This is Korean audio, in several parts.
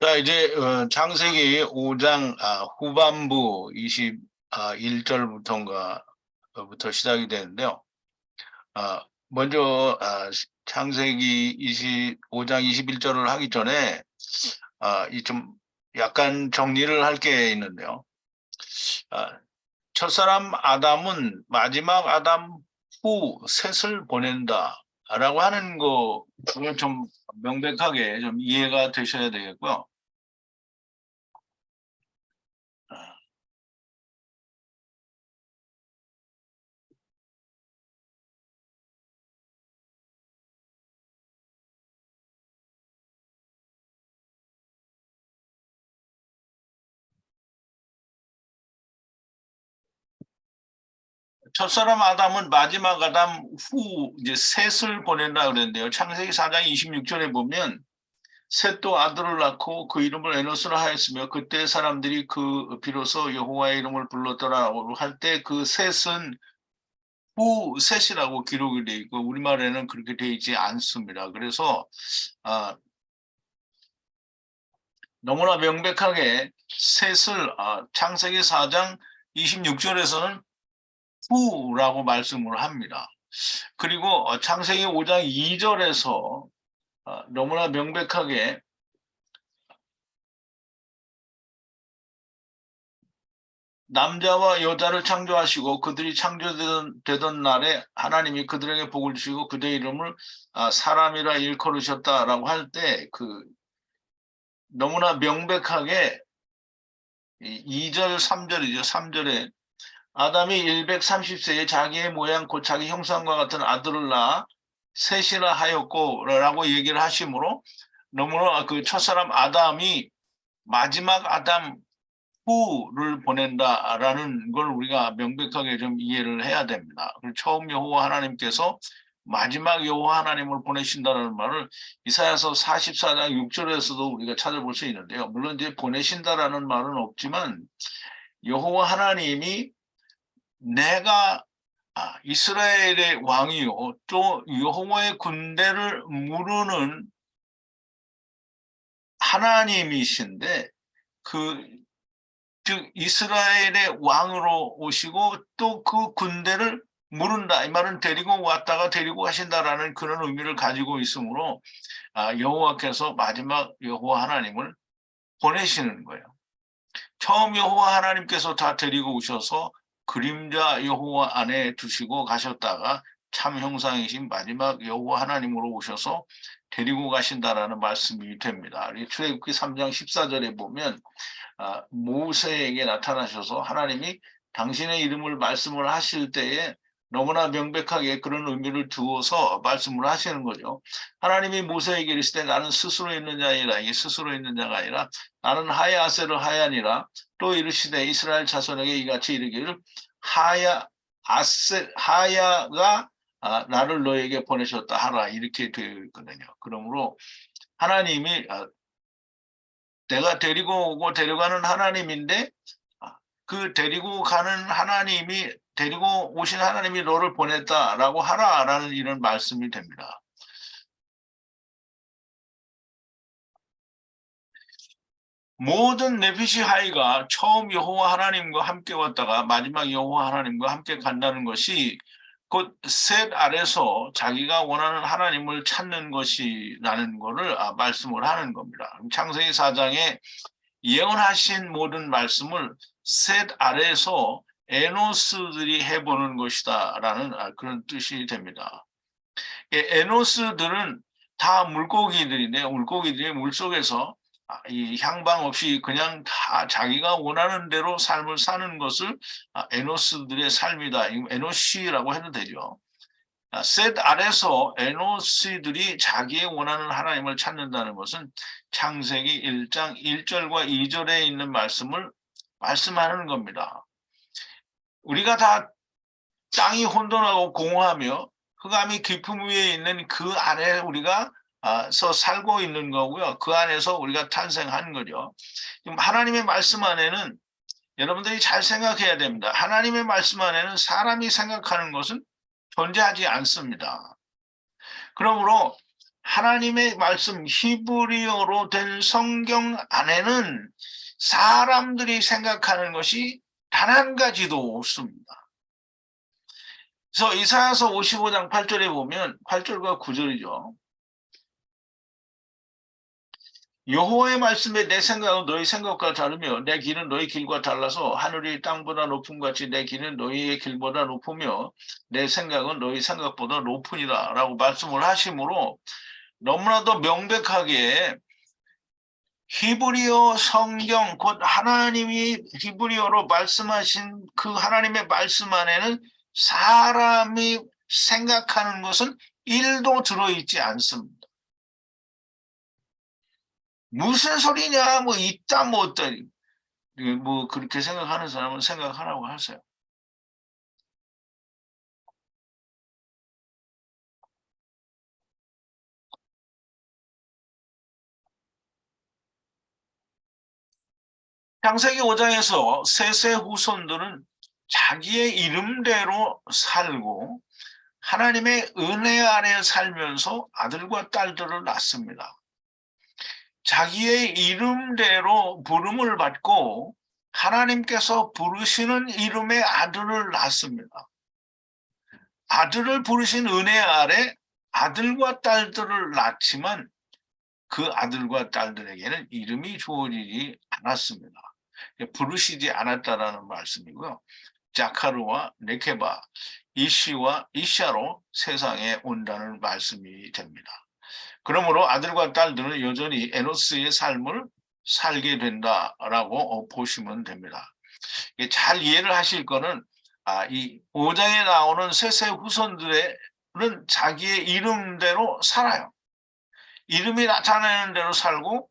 자, 이제 창세기 5장 후반부 21절부터인가 부터 시작이 되는데요. 먼저 창세기 25장 21절을 하기 전에 이 좀 약간 정리를 할 게 있는데요. 첫사람 아담은 마지막 아담 후 셋을 보낸다라고 하는 거, 그걸 좀 명백하게 좀 이해가 되셔야 되겠고요. 첫사람 아담은 마지막 아담 후 이제 셋을 보낸다 그랬는데요. 창세기 4장 26절에 보면 셋도 아들을 낳고 그 이름을 에노스라 하였으며 그때 사람들이 그 비로소 여호와의 이름을 불렀더라고 할 때 그 셋은 후 셋이라고 기록이 되어 있고 우리말에는 그렇게 되어 있지 않습니다. 그래서 너무나 명백하게 셋을 창세기 4장 26절에서는 후라고 말씀을 합니다. 그리고 창세기 5장 2절에서 너무나 명백하게 남자와 여자를 창조하시고 그들이 창조되던 날에 하나님이 그들에게 복을 주시고 그들의 이름을 사람이라 일컬으셨다라고 할 때 그 너무나 명백하게 2절 3절이죠. 3절에 아담이 130세에 자기의 모양 곧 자기 형상과 같은 아들을 낳아 셋이라 하였고 라고 얘기를 하시므로 너무나 그 첫사람 아담이 마지막 아담 후를 보낸다라는 걸 우리가 명백하게 좀 이해를 해야 됩니다. 처음 여호와 하나님께서 마지막 여호와 하나님을 보내신다는 말을 이사야서 44장 6절에서도 우리가 찾아볼 수 있는데요. 물론 이제 보내신다라는 말은 없지만 여호와 하나님이 내가 이스라엘의 왕이요 또 여호와의 군대를 무르는 하나님이신데 즉 이스라엘의 왕으로 오시고 또 그 군대를 무른다 이 말은 데리고 왔다가 데리고 가신다라는 그런 의미를 가지고 있으므로 여호와께서 마지막 여호와 하나님을 보내시는 거예요. 처음 여호와 하나님께서 다 데리고 오셔서 그림자 여호와 안에 두시고 가셨다가 참 형상이신 마지막 여호와 하나님으로 오셔서 데리고 가신다라는 말씀이 됩니다. 출애굽기 3장 14절에 보면 모세에게 나타나셔서 하나님이 당신의 이름을 말씀을 하실 때에 너무나 명백하게 그런 의미를 두어서 말씀을 하시는 거죠. 하나님이 모세에게 이르시되 나는 스스로 있는 자이라 이게 스스로 있는 자가 아니라 나는 하야세를 하야니라 또 이르시되 이스라엘 자손에게 이같이 이르기를 하야가 나를 너에게 보내셨다 하라 이렇게 되어 있거든요. 그러므로 하나님이 내가 데리고 오고 데려가는 하나님인데 그 데리고 가는 하나님이 데리고 오신 하나님이 너를 보냈다라고 하라라는 이런 말씀이 됩니다. 모든 네피시하이가 처음 여호와 하나님과 함께 왔다가 마지막 여호와 하나님과 함께 간다는 것이 곧 셋 아래서 자기가 원하는 하나님을 찾는 것이라는 것을 말씀을 하는 겁니다. 창세기 4장에 예언하신 모든 말씀을 셋 아래에서 에노스들이 해보는 것이다라는 그런 뜻이 됩니다. 에노스들은 다 물고기들인데 물고기들이 물속에서 이 향방 없이 그냥 다 자기가 원하는 대로 삶을 사는 것을 에노스들의 삶이다. 에노시라고 해도 되죠. 셋 아래서 에노스들이 자기의 원하는 하나님을 찾는다는 것은 창세기 1장 1절과 2절에 있는 말씀을 말씀하는 겁니다. 우리가 다 땅이 혼돈하고 공허하며 흑암이 깊음 위에 있는 그 안에 우리가 살고 있는 거고요. 그 안에서 우리가 탄생한 거죠. 하나님의 말씀 안에는 여러분들이 잘 생각해야 됩니다. 하나님의 말씀 안에는 사람이 생각하는 것은 존재하지 않습니다. 그러므로 하나님의 말씀 히브리어로 된 성경 안에는 사람들이 생각하는 것이 단 한 가지도 없습니다. 그래서 이사야서 55장 8절에 보면 8절과 9절이죠. 여호와의 말씀에 내 생각은 너희 생각과 다르며 내 길은 너희 길과 달라서 하늘이 땅보다 높음 같이 내 길은 너희의 길보다 높으며 내 생각은 너희 생각보다 높으니라 라고 말씀을 하시므로 너무나도 명백하게 히브리어 성경 곧 하나님이 히브리어로 말씀하신 그 하나님의 말씀 안에는 사람이 생각하는 것은 1도 들어있지 않습니다. 무슨 소리냐 뭐 있다 뭐 없다 뭐 그렇게 생각하는 사람은 생각하라고 하세요. 창세기 5장에서 셋의 후손들은 자기의 이름대로 살고 하나님의 은혜 아래 살면서 아들과 딸들을 낳습니다. 자기의 이름대로 부름을 받고 하나님께서 부르시는 이름의 아들을 낳습니다. 아들을 부르신 은혜 아래 아들과 딸들을 낳지만 그 아들과 딸들에게는 이름이 주어지지 않았습니다. 부르시지 않았다라는 말씀이고요. 자카르와 네케바, 이시와 이샤로 세상에 온다는 말씀이 됩니다. 그러므로 아들과 딸들은 여전히 에노스의 삶을 살게 된다라고 보시면 됩니다. 잘 이해를 하실 거는 이 5장에 나오는 셋의 후손들은 자기의 이름대로 살아요. 이름이 나타나는 대로 살고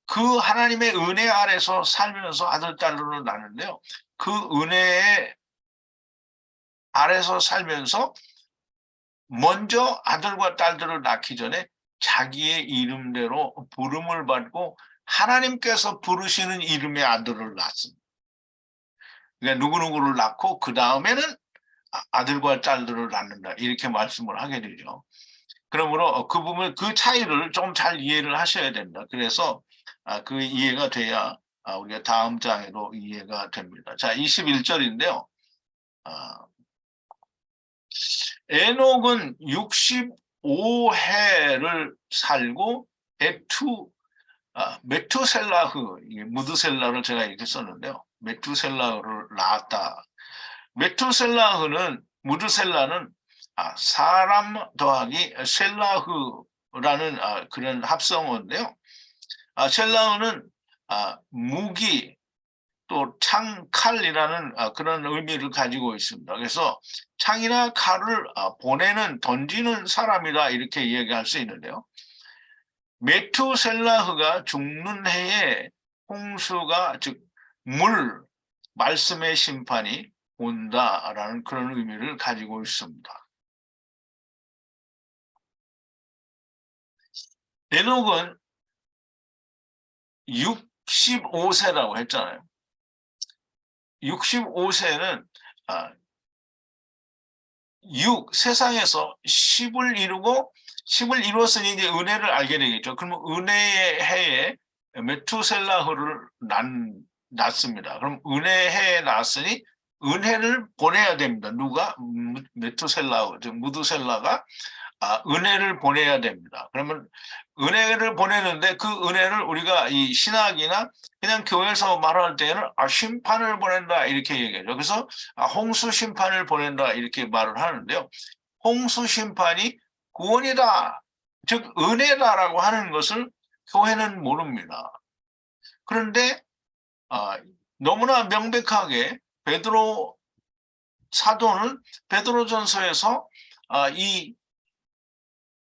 그 하나님의 은혜 아래서 살면서 아들, 딸들을 낳는데요. 그 은혜 아래서 살면서 먼저 아들과 딸들을 낳기 전에 자기의 이름대로 부름을 받고 하나님께서 부르시는 이름의 아들을 낳습니다. 그러니까 누구누구를 낳고 그 다음에는 아들과 딸들을 낳는다 이렇게 말씀을 하게 되죠. 그러므로 그 부분 그 차이를 좀 잘 이해를 하셔야 된다. 그래서 그 이해가 돼야 우리가 다음 장에도 이해가 됩니다. 자, 21절인데요. 에녹은 65해를 살고 메투셀라흐, 무드셀라를 제가 이렇게 썼는데요. 메투셀라흐를 낳았다. 메투셀라흐는 무드셀라는 사람 더하기 셀라흐라는 그런 합성어인데요. 셀라흐는 무기 또 창, 칼이라는 그런 의미를 가지고 있습니다. 그래서 창이나 칼을 보내는 던지는 사람이다 이렇게 이야기할 수 있는데요. 메투셀라흐가 죽는 해에 홍수가 즉 물, 말씀의 심판이 온다라는 그런 의미를 가지고 있습니다. 에녹은 65세라고 했잖아요. 65세는 6, 세상에서 10을 이루고 10을 이루었으니 이제 은혜를 알게 되겠죠. 그러면 은혜의 해에 메투셀라흐를 낳습니다. 그럼 은혜의 해에 낳았으니 은혜를 보내야 됩니다. 누가? 메투셀라흐, 즉 무드셀라가 은혜를 보내야 됩니다. 그러면 은혜를 보내는데 그 은혜를 우리가 이 신학이나 그냥 교회에서 말할 때는 심판을 보낸다 이렇게 얘기하죠. 그래서 홍수 심판을 보낸다 이렇게 말을 하는데요. 홍수 심판이 구원이다, 즉 은혜다라고 하는 것을 교회는 모릅니다. 그런데 너무나 명백하게 베드로 사도는 베드로전서에서 이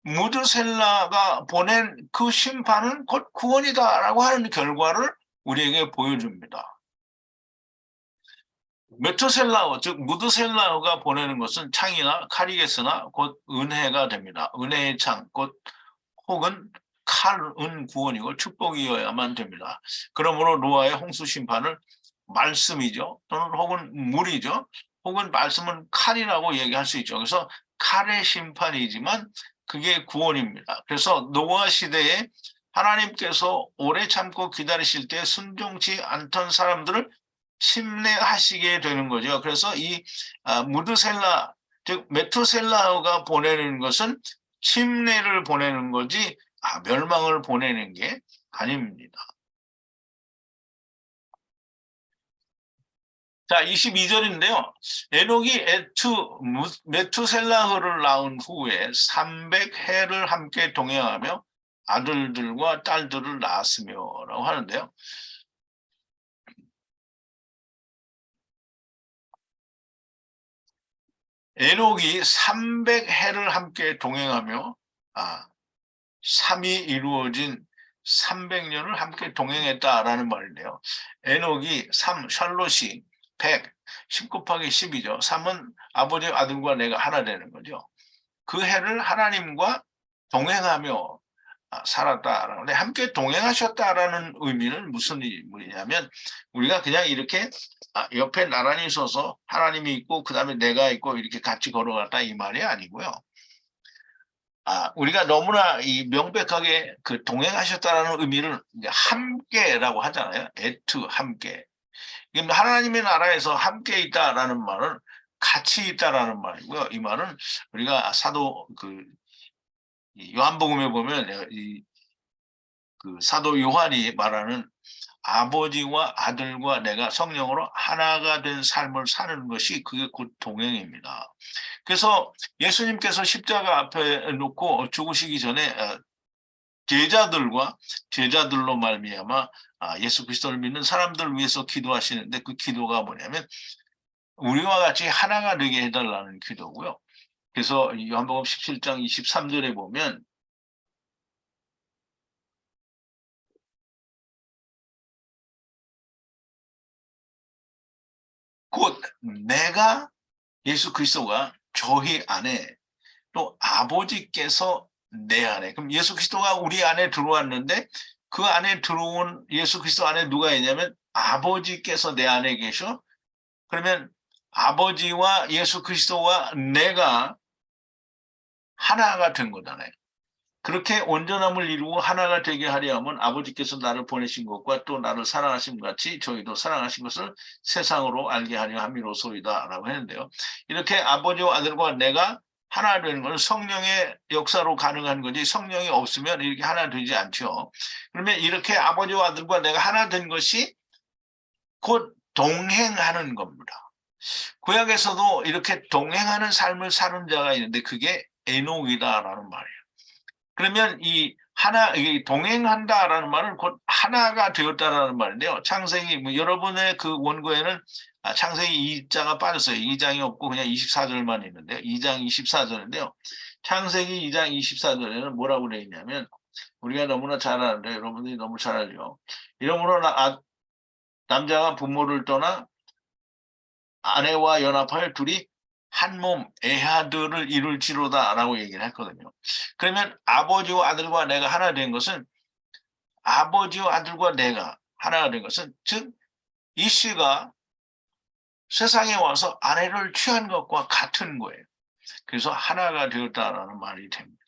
무드셀라가 보낸 그 심판은 곧 구원이다라고 하는 결과를 우리에게 보여줍니다. 메투셀라어, 즉 무드셀라가 보내는 것은 창이나 칼이겠으나 곧 은혜가 됩니다. 은혜의 창, 곧 혹은 칼은 구원이고 축복이어야만 됩니다. 그러므로 노아의 홍수 심판을 말씀이죠. 또는 혹은 물이죠. 혹은 말씀은 칼이라고 얘기할 수 있죠. 그래서 칼의 심판이지만 그게 구원입니다. 그래서 노아 시대에 하나님께서 오래 참고 기다리실 때 순종치 않던 사람들을 심내하시게 되는 거죠. 그래서 이 무드셀라, 즉 메투셀라가 보내는 것은 침례를 보내는 거지 멸망을 보내는 게 아닙니다. 자, 22절인데요. 에녹이 메투셀라흐를 낳은 후에 300해를 함께 동행하며 아들들과 딸들을 낳았으며 라고 하는데요. 에녹이 300해를 함께 동행하며 3이 이루어진 300년을 함께 동행했다라는 말인데요. 에녹이 3, 샬롯이 100, 10 곱하기 10이죠. 3은 아버지 아들과 내가 하나 되는 거죠. 그 해를 하나님과 동행하며 살았다라는 건데, 함께 동행하셨다라는 의미는 무슨 의미냐면, 우리가 그냥 이렇게 옆에 나란히 서서 하나님이 있고 그 다음에 내가 있고 이렇게 같이 걸어갔다 이 말이 아니고요. 우리가 너무나 이 명백하게 그 동행하셨다라는 의미를 함께라고 하잖아요. 에투 함께. 하나님의 나라에서 함께 있다라는 말은 같이 있다라는 말이고요. 이 말은 우리가 사도 요한복음에 보면 그 사도 요한이 말하는 아버지와 아들과 내가 성령으로 하나가 된 삶을 사는 것이 그게 곧 동행입니다. 그래서 예수님께서 십자가 앞에 놓고 죽으시기 전에 제자들로 말미암아 예수 그리스도를 믿는 사람들을 위해서 기도하시는데, 그 기도가 뭐냐면 우리와 같이 하나가 되게 해달라는 기도고요. 그래서 요한복음 17장 23절에 보면 곧 내가 예수 그리스도가 저희 안에 또 아버지께서 내 안에, 그럼 예수 그리스도가 우리 안에 들어왔는데 그 안에 들어온 예수 그리스도 안에 누가 있냐면 아버지께서 내 안에 계셔. 그러면 아버지와 예수 그리스도와 내가 하나가 된 거잖아요. 그렇게 온전함을 이루고 하나가 되게 하려 하면 아버지께서 나를 보내신 것과 또 나를 사랑하신 것 같이 저희도 사랑하신 것을 세상으로 알게 하려 함이로소이다 라고 했는데요. 이렇게 아버지와 아들과 내가 하나 되는 것은 성령의 역사로 가능한 거지, 성령이 없으면 이렇게 하나 되지 않죠. 그러면 이렇게 아버지와 아들과 내가 하나 된 것이 곧 동행하는 겁니다. 구약에서도 이렇게 동행하는 삶을 사는 자가 있는데 그게 에녹이다라는 말이에요. 그러면 이 동행한다라는 말은 곧 하나가 되었다라는 말인데요. 창세기, 여러분의 그 원고에는 창세기 2장가 빠졌어요. 2장이 없고 그냥 24절만 있는데요. 2장 24절인데요. 창세기 2장 24절에는 뭐라고 되어 있냐면, 우리가 너무나 잘 아는데 여러분들이 너무 잘 알죠. 이러므로 남자가 부모를 떠나 아내와 연합하여 둘이 한 몸 에하드를 이룰지로다 라고 얘기를 했거든요. 그러면 아버지와 아들과 내가 하나 된 것은, 아버지와 아들과 내가 하나가 된 것은, 즉 이씨가 세상에 와서 아내를 취한 것과 같은 거예요. 그래서 하나가 되었다라는 말이 됩니다.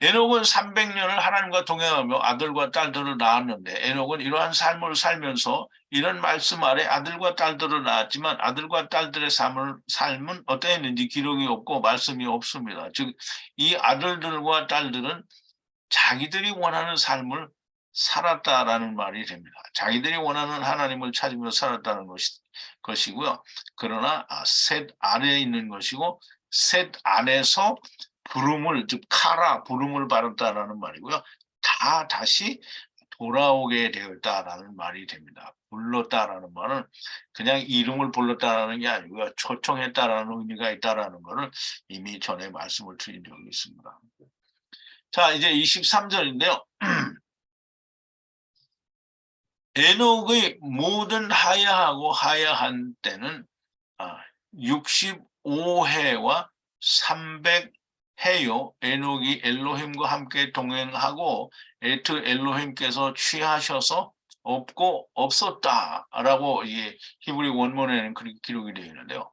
에녹은 300년을 하나님과 동행하며 아들과 딸들을 낳았는데, 에녹은 이러한 삶을 살면서 이런 말씀 아래 아들과 딸들을 낳았지만 아들과 딸들의 삶은 어떠했는지 기록이 없고 말씀이 없습니다. 즉, 이 아들들과 딸들은 자기들이 원하는 삶을 살았다라는 말이 됩니다. 자기들이 원하는 하나님을 찾으며 살았다는 것이고요. 그러나 셋 안에 있는 것이고, 셋 안에서 즉 부름을 받았다라는 말이고요. 다시 돌아오게 되었다라는 말이 됩니다. 불렀다라는 말은 그냥 이름을 불렀다라는 게 아니고요. 초청했다라는 의미가 있다라는 것을 이미 전에 말씀을 드린 적이 있습니다. 자, 이제 23절인데요. 에녹의 모든 하야한 때는 65해와 300해요. 에녹이 엘로힘과 함께 동행하고 에트 엘로힘께서 취하셔서 없고 없었다라고 히브리 원문에는 그렇게 기록이 되어 있는데요.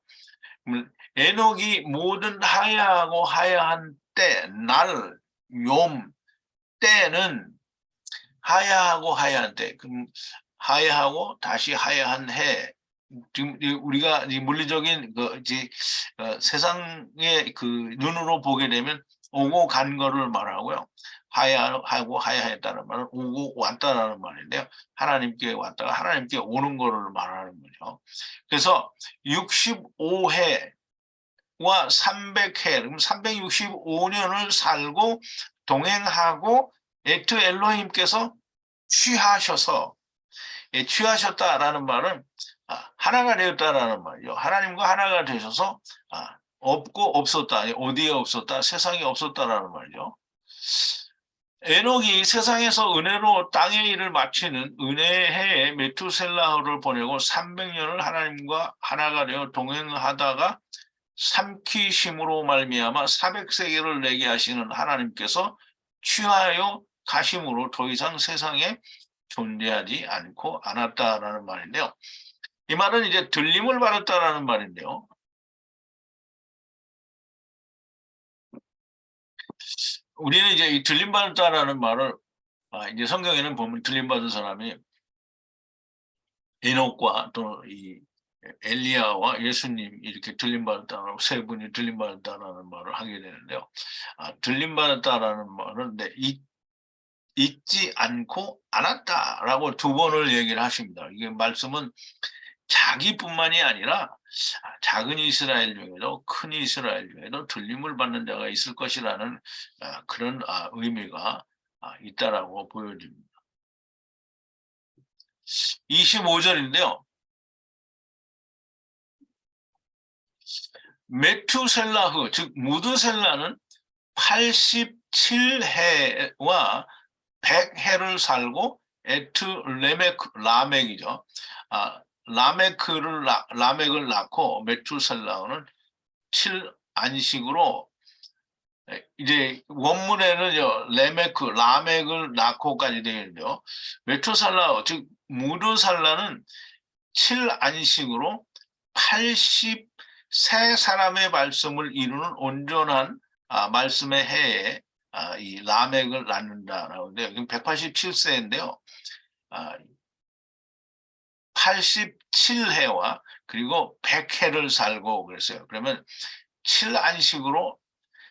에녹이 모든 하야하고 하야한 때, 날, 욤, 때는 하야하고 하야한 때, 그럼 하야하고 다시 하야한 해. 지금 우리가 이 물리적인 세상의 그 눈으로 보게 되면 오고 간 거를 말하고요. 하야하고 하야했다는 말은 오고 왔다라는 말인데요. 하나님께 왔다가 하나님께 오는 거를 말하는 거죠. 그래서 65해 와 300해, 그럼 365년을 살고 동행하고 에트 엘로힘께서 취하셔서, 취하셨다라는 말은 하나가 되었다라는 말이죠. 하나님과 하나가 되셔서 없고 없었다, 어디에 없었다, 세상에 없었다라는 말이죠. 에녹이 세상에서 은혜로 땅의 일을 마치는 은혜의 해에 메투셀라를 보내고 300년을 하나님과 하나가 되어 동행하다가 삼키심으로 말미암아 400세계를 내게 하시는 하나님께서 취하여 가심으로 더 이상 세상에 존재하지 않았다라는 말인데요. 이 말은 이제 들림을 받았다라는 말인데요. 우리는 이제 이 들림 받았다라는 말을 이제 성경에는 보면 들림 받은 사람이 에녹과 또 이 엘리야와 예수님 이렇게 들림받았다라고 세 분이 들림받았다라는 말을 하게 되는데요. 들림받았다라는 말은 잊지 않고 않았다라고 두 번을 얘기를 하십니다. 이게 말씀은 자기뿐만이 아니라 작은 이스라엘 중에도 큰 이스라엘 중에도 들림을 받는 자가 있을 것이라는 그런 의미가 있다라고 보여집니다. 25절인데요. 메투셀라흐, 즉 무드셀라는 87해와 100해를 살고 라멕이죠. 라멕을 낳고 메투셀라는 7안식으로 이제 원문에는 라멕을 낳고까지 되어 있는데요. 메투셀라 즉 무드살라는 7안식으로 83사람의 말씀을 이루는 온전한 말씀의 해에 이 라멕을 낳는다라고 하는데요. 187세인데요. 87해와 그리고 100해를 살고 그랬어요. 그러면 7안식으로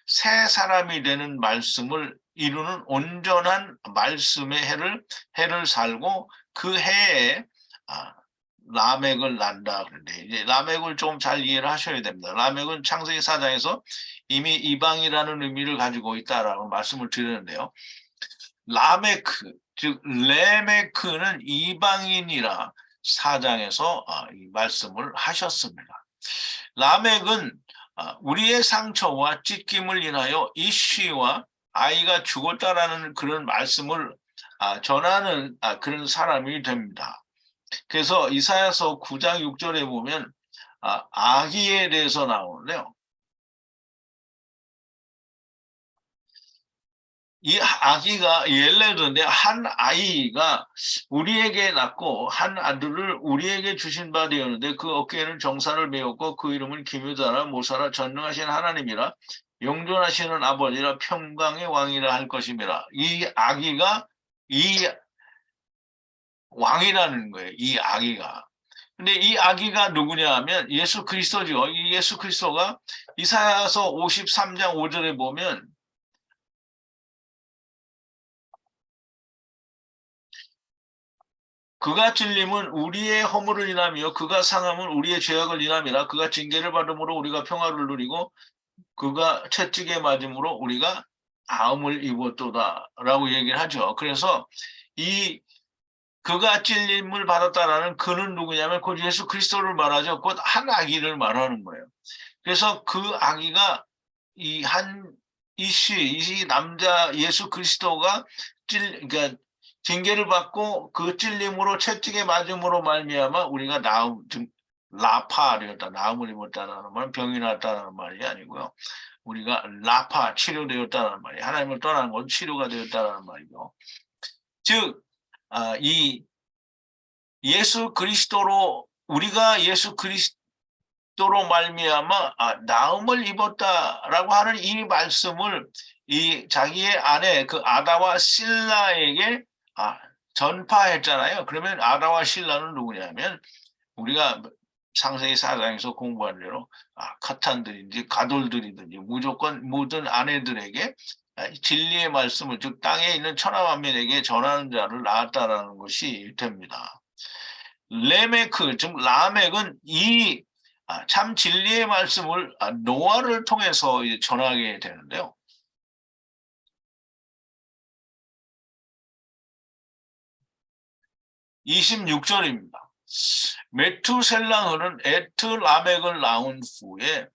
새 사람이 되는 말씀을 이루는 온전한 말씀의 해를 살고 그 해에 라멕을 낳는다. 그런데 이제 라멕을 좀 잘 이해를 하셔야 됩니다. 라멕은 창세기 4장에서 이미 이방이라는 의미를 가지고 있다라고 말씀을 드리는데요. 라메크, 즉 레메크는 이방인이라 4장에서 이 말씀을 하셨습니다. 라멕은 우리의 상처와 찢김을 인하여 이쉬와 아이가 죽었다라는 그런 말씀을 전하는 그런 사람이 됩니다. 그래서 이사야서 9장 6절에 보면 아기에 대해서 나오는데요. 이 아기가 옐레드인데 한 아이가 우리에게 낳고 한 아들을 우리에게 주신 바 되었는데 그 어깨에는 정사를 메었고 그 이름은 기묘자라 모사라 전능하신 하나님이라 영존하시는 아버지라 평강의 왕이라 할 것임이라. 이 아기가 이 왕이라는 거예요. 이 아기가. 근데 이 아기가 누구냐 하면 예수 그리스도죠. 이 예수 그리스도가 이사야서 53장 5절에 보면 그가 찔림은 우리의 허물을 인하며 그가 상함은 우리의 죄악을 인함이라. 그가 징계를 받음으로 우리가 평화를 누리고 그가 채찍에 맞음으로 우리가 아음을 입었도다라고 얘기를 하죠. 그래서 이 그가 찔림을 받았다라는 그는 누구냐면 곧 예수 그리스도를 말하죠. 곧 한 아기를 말하는 거예요. 그래서 그 아기가 이 남자 예수 그리스도가 그러니까 징계를 받고 그 찔림으로 채찍에 맞음으로 말미암아 우리가 라파되었다, 나음을 입었다는 말은 병이 났다는 말이 아니고요. 우리가 라파 치료되었다는 말이 하나님을 떠나는 건 치료가 되었다는 말이죠. 즉, 이 예수 그리스도로 우리가 또로 말미암아 나음을 입었다라고 하는 이 말씀을 이 자기의 아내 그 아다와 실라에게 전파했잖아요. 그러면 아다와 실라는 누구냐면 우리가 창세기 4장에서 공부한 대로 카탄들인지 가돌들이든지 무조건 모든 아내들에게 진리의 말씀을 즉 땅에 있는 천하만민에게 전하는 자를 낳았다라는 것이 됩니다. 레메크 즉 라멕은 이 참 진리의 말씀을 노아를 통해서 이제 전하게 되는데요. 26절입니다. 메투셀라흐는 에트라멕을 낳은 후에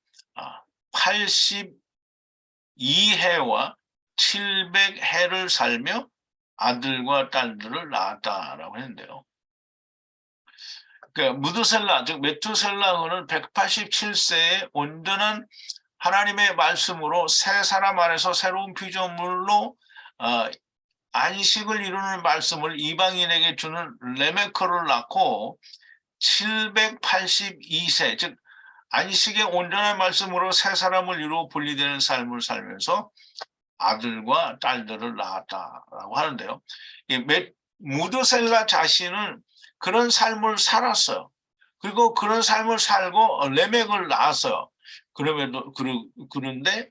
82해와 700해를 살며 아들과 딸들을 낳았다라고 했는데요. 그러니까 무드셀라 즉 메투셀라흐는 187세에 온전한 하나님의 말씀으로 새 사람 안에서 새로운 피조물로 안식을 이루는 말씀을 이방인에게 주는 레메커를 낳고 782세 즉 안식의 온전한 말씀으로 새 사람을 이루어 분리되는 삶을 살면서 아들과 딸들을 낳았다라고 하는데요. 무드셀라 자신은 그런 삶을 살았어요. 그리고 그런 삶을 살고 레멕을 낳았어요. 그런데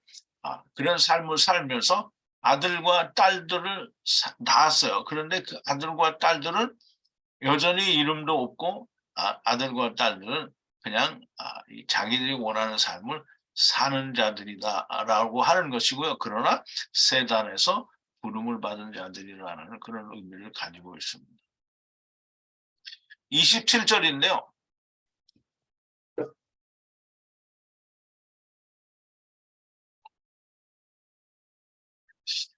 그런 삶을 살면서 아들과 딸들을 낳았어요. 그런데 그 아들과 딸들은 여전히 이름도 없고 아들과 딸들은 그냥 자기들이 원하는 삶을 사는 자들이다라고 하는 것이고요. 그러나 세단에서 부름을 받은 자들이라는 그런 의미를 가지고 있습니다. 27절인데요.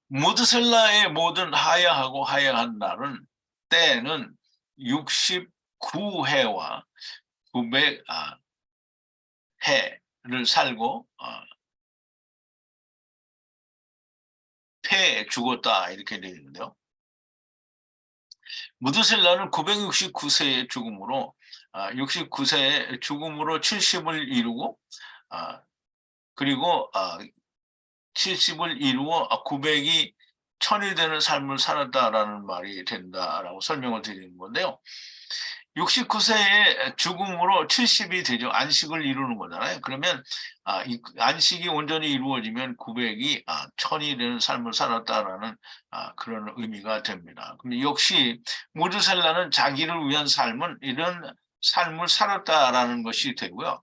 무드셀라의 모든 하야하고 하야한 날은 때는 69해와 900해를 살고 폐에 죽었다 이렇게 되어 있는데요. 무드셀라는 969세의 죽음으로 69세의 죽음으로 70을 이루고 그리고 70을 이루어 900이 1000이 되는 삶을 살았다라는 말이 된다라고 설명을 드리는 건데요. 69세의 죽음으로 70이 되죠. 안식을 이루는 거잖아요. 그러면 이 안식이 온전히 이루어지면 900이 1000이 되는 삶을 살았다라는 그런 의미가 됩니다. 근데 역시 무드셀라는 자기를 위한 삶은 이런 삶을 살았다라는 것이 되고요.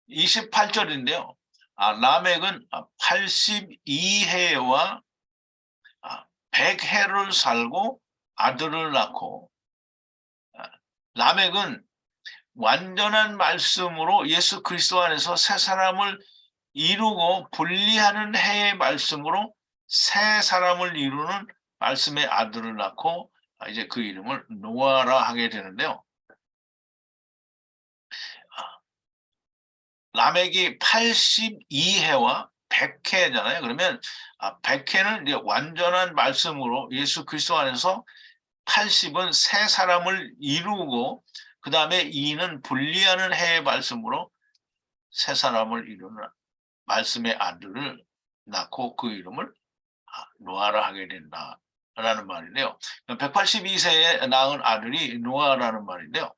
28절인데요. 라멕은 82해와 100해를 살고 아들을 낳고 라멕은 완전한 말씀으로 예수 그리스도 안에서 새 사람을 이루고 분리하는 해의 말씀으로 새 사람을 이루는 말씀의 아들을 낳고 이제 그 이름을 노아라 하게 되는데요. 라멕이 82해와 100해잖아요. 그러면 100해는 이제 완전한 말씀으로 예수 그리스도 안에서 80은 새 사람을 이루고 그 다음에 2는 분리하는 해의 말씀으로 새 사람을 이루는 말씀의 아들을 낳고 그 이름을 노아라 하게 된다라는 말인데요. 182세에 낳은 아들이 노아라는 말인데요.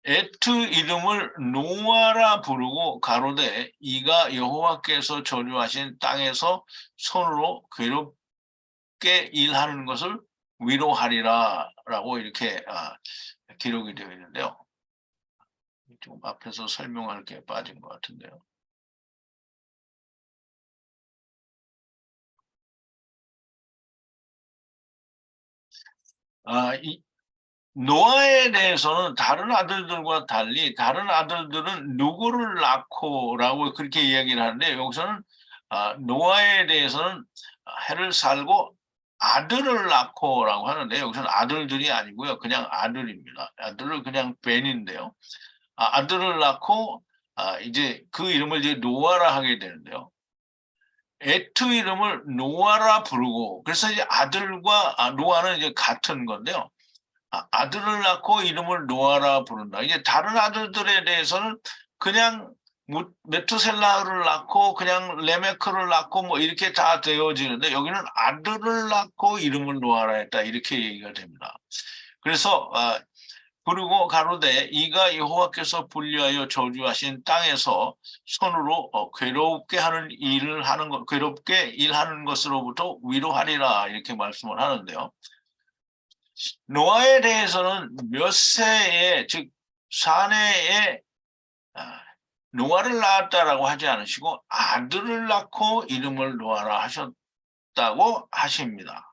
에트 이름을 노아라 부르고 가로되 이가 여호와께서 저주하신 땅에서 손으로 괴롭게 일하는 것을 위로하리라라고 이렇게 기록이 되어 있는데요. 좀 앞에서 설명할 게 빠진 것 같은데요. 노아에 대해서는 다른 아들들과 달리 다른 아들들은 누구를 낳고라고 그렇게 이야기를 하는데 여기서는 노아에 대해서는 해를 살고 아들을 낳고라고 하는데 여기서는 아들들이 아니고요. 그냥 아들입니다. 아들을 그냥 벤인데요. 아들을 낳고 이제 그 이름을 이제 노아라 하게 되는데요. 에트 이름을 노아라 부르고, 그래서 이제 아들과 노아는 이제 같은 건데요. 아들을 낳고 이름을 노아라 부른다. 이제 다른 아들들에 대해서는 그냥 메투셀라를 낳고 그냥 레메크를 낳고 뭐 이렇게 다 되어지는데, 여기는 아들을 낳고 이름을 노아라 했다, 이렇게 얘기가 됩니다. 그래서 그리고 가로되 이가 여호와께서 분리하여 저주하신 땅에서 손으로 괴롭게 하는 일을 하는 것, 괴롭게 일하는 것으로부터 위로하리라, 이렇게 말씀을 하는데요. 노아에 대해서는 몇 세에, 즉 사내에 노아를 낳았다라고 하지 않으시고 아들을 낳고 이름을 노아라 하셨다고 하십니다.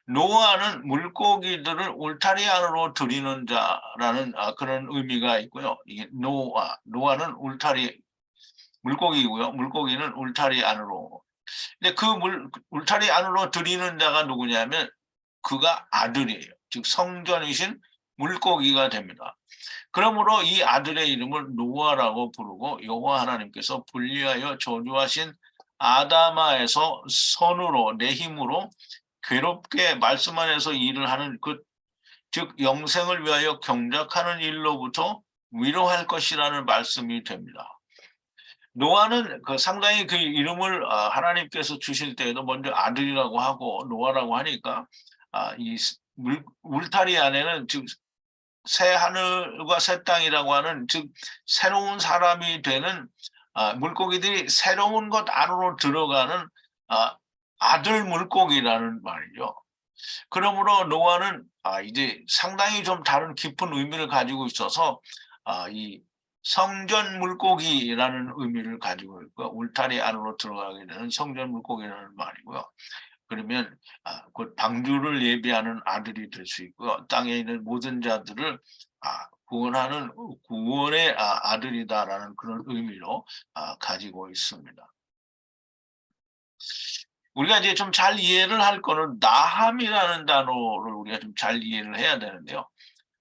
노아는 물고기들을 울타리 안으로 들이는 자라는 그런 의미가 있고요. 이게 노아는 물고기고요. 물고기는 울타리 안으로. 근데 그 울타리 안으로 들이는 자가 누구냐면 그가 아들이에요. 즉 성전이신 물고기가 됩니다. 그러므로 이 아들의 이름을 노아라고 부르고, 여호와 하나님께서 분리하여 저주하신 아담아에서 손으로 내 힘으로 괴롭게 말씀 안에서 일을 하는 즉 영생을 위하여 경작하는 일로부터 위로할 것이라는 말씀이 됩니다. 노아는 상당히 그 이름을 하나님께서 주실 때에도 먼저 아들이라고 하고 노아라고 하니까 이 울타리 안에는 즉 새 하늘과 새 땅이라고 하는, 즉 새로운 사람이 되는 물고기들이 새로운 것 안으로 들어가는 아들 물고기라는 말이죠. 그러므로 노아는 이제 상당히 좀 다른 깊은 의미를 가지고 있어서 이 성전 물고기라는 의미를 가지고 있고, 울타리 안으로 들어가게 되는 성전 물고기라는 말이고요. 그러면 곧 방주를 예비하는 아들이 될 수 있고요. 땅에 있는 모든 자들을 구원하는 구원의 아들이다라는 그런 의미로 가지고 있습니다. 우리가 이제 좀 잘 이해를 할 거는 나함이라는 단어를 우리가 좀 잘 이해를 해야 되는데요.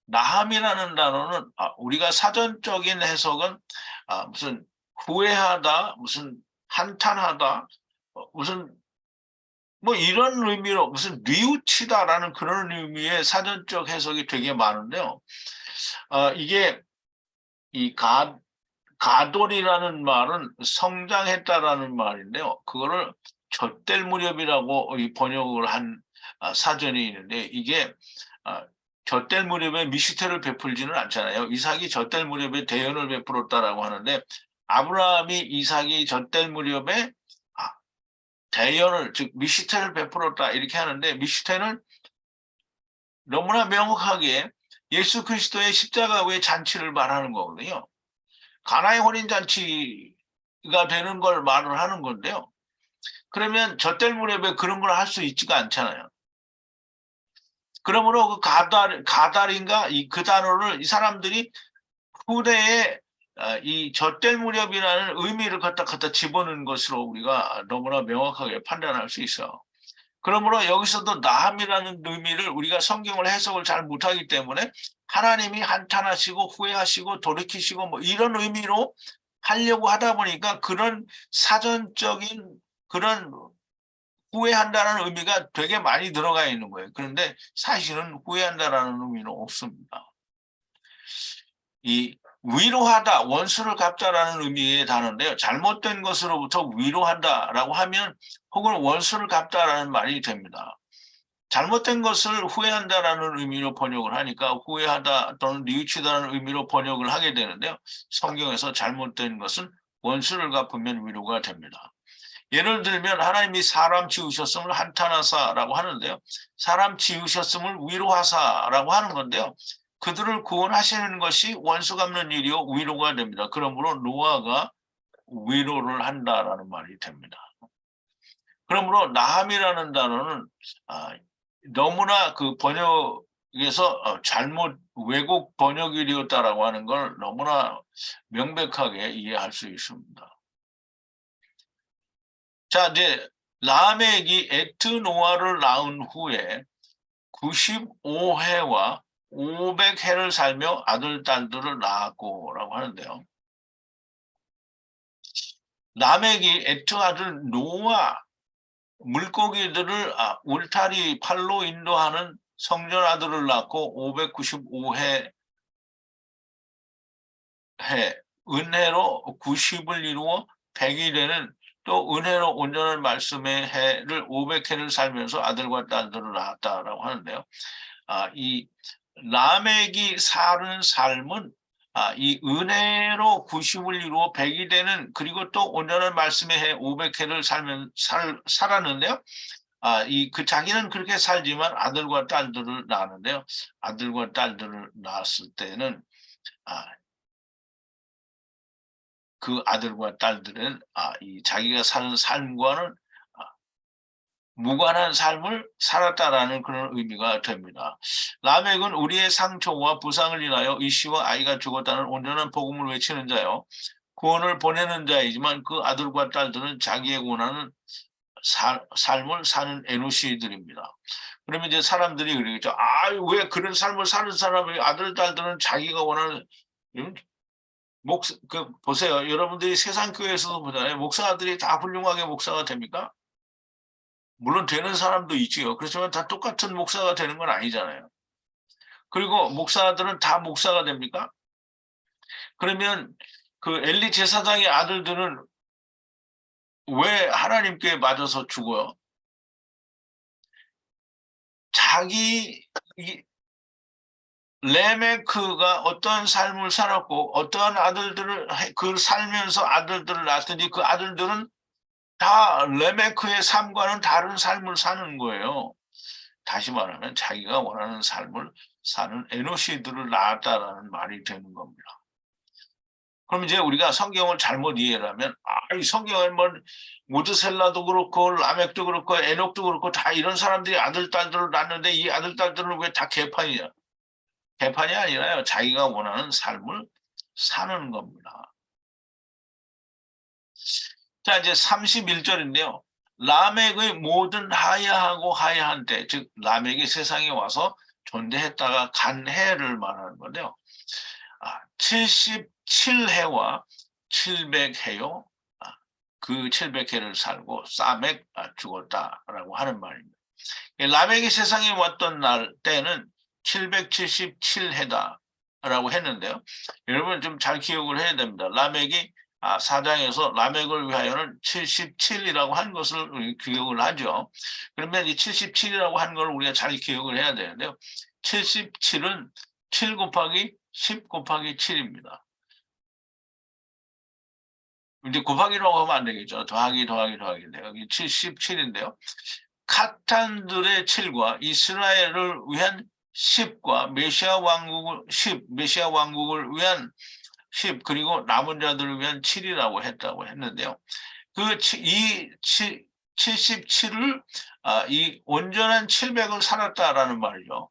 나함이라는 단어는 우리가 사전적인 해석은 무슨 후회하다, 무슨 한탄하다, 무슨 뭐 이런 의미로 무슨 뉘우치다라는 그런 의미의 사전적 해석이 되게 많은데요. 이게 이 가돌이라는 말은 성장했다라는 말인데요. 그거를 젖될 무렵이라고 번역을 한 사전이 있는데, 이게 젖될 무렵에 미시태를 베풀지는 않잖아요. 이삭이 젖될 무렵에 대연을 베풀었다라고 하는데, 아브라함이 이삭이 젖될 무렵에 대연을, 즉 미시태를 베풀었다 이렇게 하는데, 미시태는 너무나 명확하게 예수 그리스도의 십자가의 잔치를 말하는 거거든요. 가나의 혼인 잔치가 되는 걸 말을 하는 건데요. 그러면 젖될 무렵에 그런 걸 할 수 있지가 않잖아요. 그러므로 그 가달인가 그 단어를 이 사람들이 후대에 이 젖될 무렵이라는 의미를 갖다 집어넣은 것으로 우리가 너무나 명확하게 판단할 수 있어요. 그러므로 여기서도 나함이라는 의미를 우리가 성경을 해석을 잘 못하기 때문에 하나님이 한탄하시고 후회하시고 돌이키시고 뭐 이런 의미로 하려고 하다 보니까 그런 사전적인 그런 후회한다는 의미가 되게 많이 들어가 있는 거예요. 그런데 사실은 후회한다라는 의미는 없습니다. 이 위로하다, 원수를 갚자라는 의미의 단어인데요. 잘못된 것으로부터 위로한다라고 하면 혹은 원수를 갚다라는 말이 됩니다. 잘못된 것을 후회한다라는 의미로 번역을 하니까 후회하다 또는 뉘우치다라는 의미로 번역을 하게 되는데요. 성경에서 잘못된 것은 원수를 갚으면 위로가 됩니다. 예를 들면 하나님이 사람 지으셨음을 한탄하사라고 하는데요. 사람 지으셨음을 위로하사라고 하는 건데요. 그들을 구원하시는 것이 원수 갚는 일이요 위로가 됩니다. 그러므로 노아가 위로를 한다라는 말이 됩니다. 그러므로 나함이라는 단어는 너무나 그 번역에서 잘못 왜곡 번역이되었다라고 하는 걸 너무나 명백하게 이해할 수 있습니다. 자, 이제 라멕이 에트노아를 낳은 후에 95해와 500해를 살며 아들, 딸들을 낳았고라고 하는데요. 라멕이 에트 아들 노아 물고기들을 울타리 팔로 인도하는 성전 아들을 낳고 595해 은혜로 90을 이루어 100이 되는 또 은혜로 온전한 말씀의 해를 500해를 살면서 아들과 딸들을 낳았다라고 하는데요. 이 라멕이 사는 삶은 이 은혜로 90을 이루어 100이 되는 그리고 또 온전한 말씀의 해 500해를 살았는데요. 자기는 그렇게 살지만 아들과 딸들을 낳았는데요. 아들과 딸들을 낳았을 때는 그 아들과 딸들은 이 자기가 사는 삶과는 무관한 삶을 살았다라는 그런 의미가 됩니다. 라멕은 우리의 상처와 부상을 인하여 이씨와 아이가 죽었다는 온전한 복음을 외치는 자요. 구원을 보내는 자이지만 그 아들과 딸들은 자기의 원하는 삶을 사는 에노시들입니다. 그러면 이제 사람들이 그러겠죠. 왜 그런 삶을 사는 사람의 아들, 딸들은 자기가 원하는 보세요. 여러분들이 세상 교회에서도 보잖아요. 목사들이 다 훌륭하게 목사가 됩니까? 물론 되는 사람도 있지요. 그렇지만 다 똑같은 목사가 되는 건 아니잖아요. 그리고 목사들은 다 목사가 됩니까? 그러면 그 엘리 제사장의 아들들은 왜 하나님께 맞아서 죽어요? 레메크가 어떠한 삶을 살았고 어떠한 아들들을 그 살면서 아들들을 낳았더니 그 아들들은 다 레메크의 삶과는 다른 삶을 사는 거예요. 다시 말하면 자기가 원하는 삶을 사는 에노시들을 낳았다라는 말이 되는 겁니다. 그럼 이제 우리가 성경을 잘못 이해를 하면 이 성경에 뭐 모드셀라도 그렇고 라멕도 그렇고 에녹도 그렇고 다 이런 사람들이 아들 딸들을 낳는데 이 아들 딸들은 왜 다 개판이냐? 개판이 아니라요. 자기가 원하는 삶을 사는 겁니다. 자, 이제 31절인데요. 라멕의 모든 하야하고 하야한 때, 즉 라멕이 세상에 와서 존재했다가 간 해를 말하는 건데요. 77해와 700해요. 그 700해를 살고 사멕 죽었다라고 하는 말입니다. 라멕이 세상에 왔던 날 때는 777해다라고 했는데요. 여러분 좀 잘 기억을 해야 됩니다. 라멕이 4장에서 라멕을 위하여는 77이라고 한 것을 기억을 하죠. 그러면 이 77이라고 한 걸 우리가 잘 기억을 해야 되는데요. 77은 7 곱하기 10 곱하기 7입니다. 이제 곱하기라고 하면 안 되겠죠. 더하기인데 여기 77인데요. 카탄들의 7과 이스라엘을 위한 10과 메시아 왕국을 위한 10 그리고 남은 자들을 위한 7이라고 했는데요. 이 77을 이 온전한 700을 살았다라는 말이죠.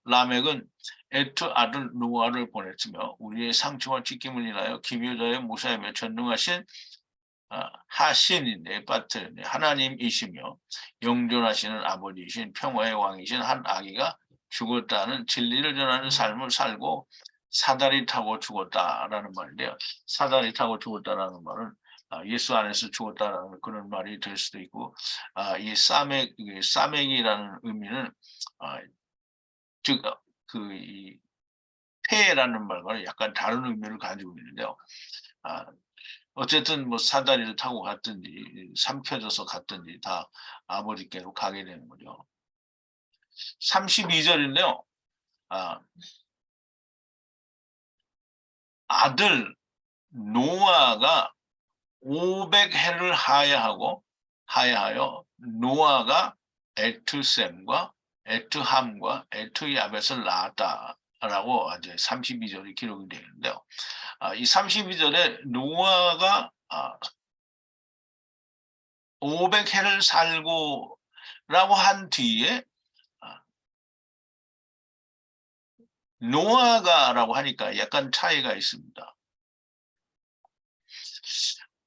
라멕은 에트 아들 노아를 보냈으며 우리의 상처와 찢김을 인하여 기묘자의 모사이며 전능하신 하신인데 빠트인데 하나님이시며 영존하시는 아버지이신 평화의 왕이신 한 아기가 죽었다는 진리를 전하는 삶을 살고 사다리 타고 죽었다라는 말인데요. 사다리 타고 죽었다라는 말은 예수 안에서 죽었다라는 그런 말이 될 수도 있고 이 싸맥이라는 의미는 즉이 폐라는 말과는 약간 다른 의미를 가지고 있는데요. 어쨌든 뭐 사다리를 타고 갔든지 삼켜져서 갔든지 다 아버지께로 가게 되는 거죠. 32절인데요. 아들 노아가 500해를 하야하여 노아가 에트셈과 에트함과 에트야벳을 낳았다라고 이제 32절이 기록이 되는데요. 이 32절에 노아가 500해를 살고 라고 한 뒤에 노아가라고 하니까 약간 차이가 있습니다.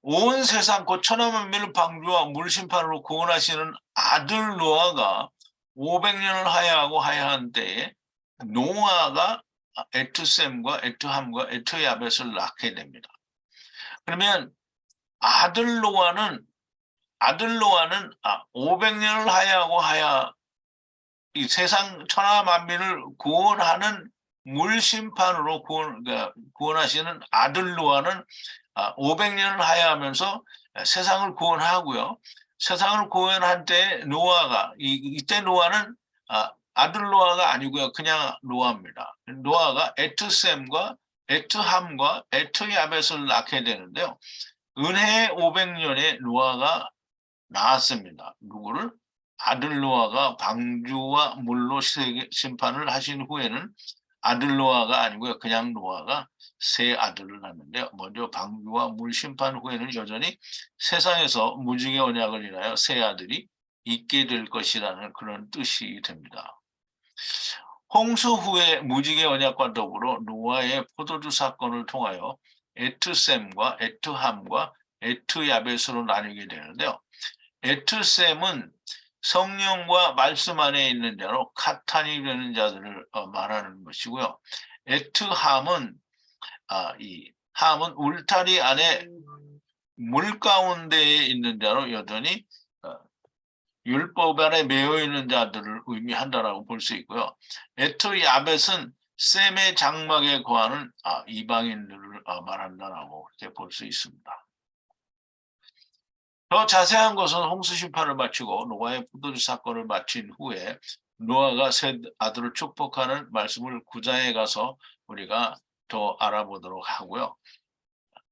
온 세상 곧 천하 만민을 방주와 물심판으로 구원하시는 아들 노아가 500년을 하야한 때에 노아가 에트셈과 에트함과 에트야벳을 낳게 됩니다. 그러면 아들 노아는 500년을 하야하고 하야 이 세상 천하 만민을 구원하는 물심판으로 구원하시는 아들 노아는 500년을 하야하면서 세상을 구원하고요. 세상을 구원한 때 노아가 이때 노아는 아들 노아가 아니고요. 그냥 노아입니다. 노아가 에트셈과 에트함과 에트야벳을 낳게 되는데요. 은혜의 500년에 노아가 낳았습니다. 누구를? 아들 노아가 방주와 물로 심판을 하신 후에는 아들 노아가 아니고요. 그냥 노아가 세 아들을 낳는데요. 먼저 방주와 물 심판 후에는 여전히 세상에서 무지개 언약을 인하여 세 아들이 있게 될 것이라는 그런 뜻이 됩니다. 홍수 후에 무지개 언약과 더불어 노아의 포도주 사건을 통하여 에트셈과 에트함과 에트야벳으로 나뉘게 되는데요. 에트셈은 성령과 말씀 안에 있는 자로 카탄이 되는 자들을 말하는 것이고요. 에트함은 이 함은 울타리 안에 물 가운데에 있는 자로 여전히 율법 안에 매여 있는 자들을 의미한다라고 볼 수 있고요. 에트야벳은 셈의 장막에 거하는 이방인들을 말한다라고 이렇게 볼 수 있습니다. 더 자세한 것은 홍수 심판을 마치고 노아의 포도주 사건을 마친 후에 노아가 세 아들을 축복하는 말씀을 9장에 가서 우리가 더 알아보도록 하고요.